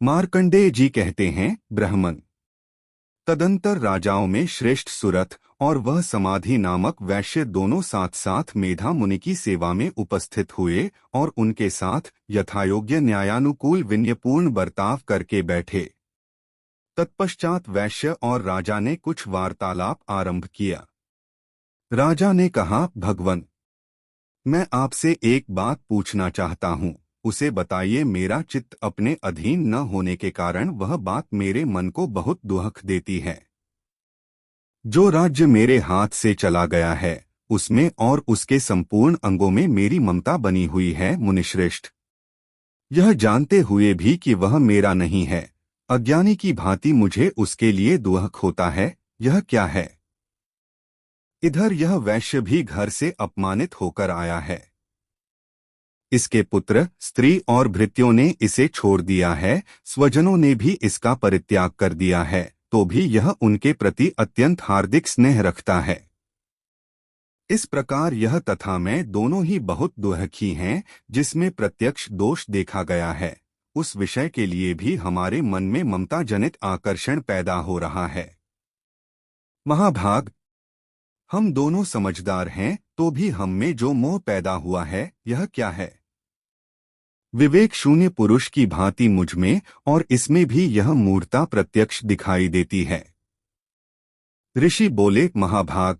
मार्कंडेय जी कहते हैं, ब्राह्मण तदंतर राजाओं में श्रेष्ठ सुरथ और वह समाधि नामक वैश्य दोनों साथ साथ मेधा मुनि की सेवा में उपस्थित हुए और उनके साथ यथायोग्य न्यायानुकूल विनयपूर्ण बर्ताव करके बैठे। तत्पश्चात वैश्य और राजा ने कुछ वार्तालाप आरंभ किया। राजा ने कहा, भगवन, मैं आपसे एक बात पूछना चाहता हूँ, उसे बताइए। मेरा चित्त अपने अधीन न होने के कारण वह बात मेरे मन को बहुत दुख देती है। जो राज्य मेरे हाथ से चला गया है उसमें और उसके संपूर्ण अंगों में मेरी ममता बनी हुई है। मुनिश्रेष्ठ, यह जानते हुए भी कि वह मेरा नहीं है, अज्ञानी की भांति मुझे उसके लिए दुख होता है। यह क्या है? इधर यह वैश्य भी घर से अपमानित होकर आया है। इसके पुत्र, स्त्री और भृत्यों ने इसे छोड़ दिया है, स्वजनों ने भी इसका परित्याग कर दिया है, तो भी यह उनके प्रति अत्यंत हार्दिक स्नेह रखता है। इस प्रकार यह तथा मैं दोनों ही बहुत दुखी हैं, जिसमें प्रत्यक्ष दोष देखा गया है। उस विषय के लिए भी हमारे मन में ममता जनित आकर्षण पैदा हो रहा है। महाभाग, हम दोनों समझदार हैं, तो भी हम में जो मोह पैदा हुआ है, यह क्या है? विवेक शून्य पुरुष की भांति मुझ में और इसमें भी यह मूढ़ता प्रत्यक्ष दिखाई देती है। ऋषि बोले, महाभाग,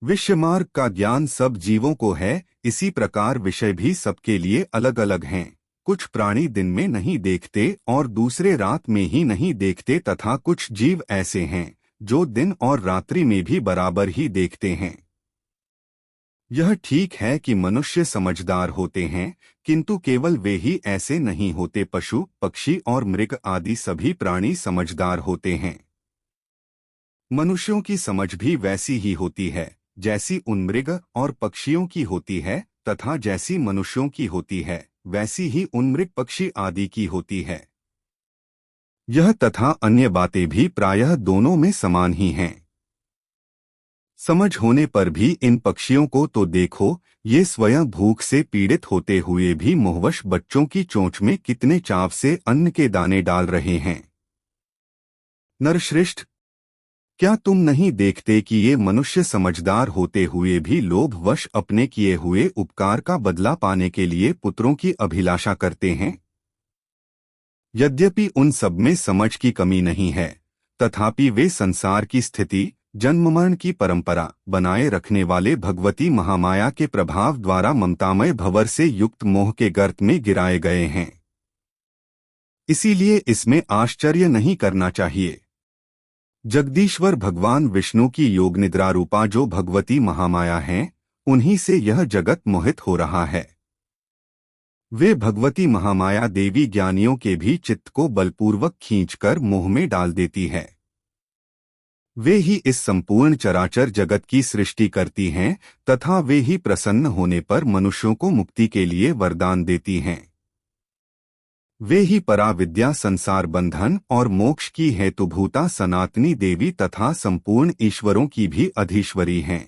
विषयमार्ग का ज्ञान सब जीवों को है, इसी प्रकार विषय भी सबके लिए अलग अलग हैं। कुछ प्राणी दिन में नहीं देखते और दूसरे रात में ही नहीं देखते, तथा कुछ जीव ऐसे हैं जो दिन और रात्रि में भी बराबर ही देखते हैं। यह ठीक है कि मनुष्य समझदार होते हैं, किंतु केवल वे ही ऐसे नहीं होते। पशु, पक्षी और मृग आदि सभी प्राणी समझदार होते हैं। मनुष्यों की समझ भी वैसी ही होती है जैसी उन मृग और पक्षियों की होती है, तथा जैसी मनुष्यों की होती है वैसी ही उन मृग पक्षी आदि की होती है। यह तथा अन्य बातें भी प्रायः दोनों में समान ही हैं। समझ होने पर भी इन पक्षियों को तो देखो, ये स्वयं भूख से पीड़ित होते हुए भी मोहवश बच्चों की चोंच में कितने चाव से अन्न के दाने डाल रहे हैं। नरश्रेष्ठ, क्या तुम नहीं देखते कि ये मनुष्य समझदार होते हुए भी लोभवश अपने किए हुए उपकार का बदला पाने के लिए पुत्रों की अभिलाषा करते हैं? यद्यपि उन सब में समझ की कमी नहीं है, तथापि वे संसार की स्थिति, जन्म मरण की परंपरा बनाए रखने वाले भगवती महामाया के प्रभाव द्वारा ममतामय भंवर से युक्त मोह के गर्त में गिराए गए हैं। इसीलिए इसमें आश्चर्य नहीं करना चाहिए। जगदीश्वर भगवान विष्णु की योग निद्रा रूपा जो भगवती महामाया हैं, उन्हीं से यह जगत मोहित हो रहा है। वे भगवती महामाया देवी ज्ञानियों के भी चित्त को बलपूर्वक खींचकर मोह में डाल देती है। वे ही इस संपूर्ण चराचर जगत की सृष्टि करती हैं, तथा वे ही प्रसन्न होने पर मनुष्यों को मुक्ति के लिए वरदान देती हैं। वे ही पराविद्या, संसार बंधन और मोक्ष की हेतुभूता सनातनी देवी तथा संपूर्ण ईश्वरों की भी अधीश्वरी हैं।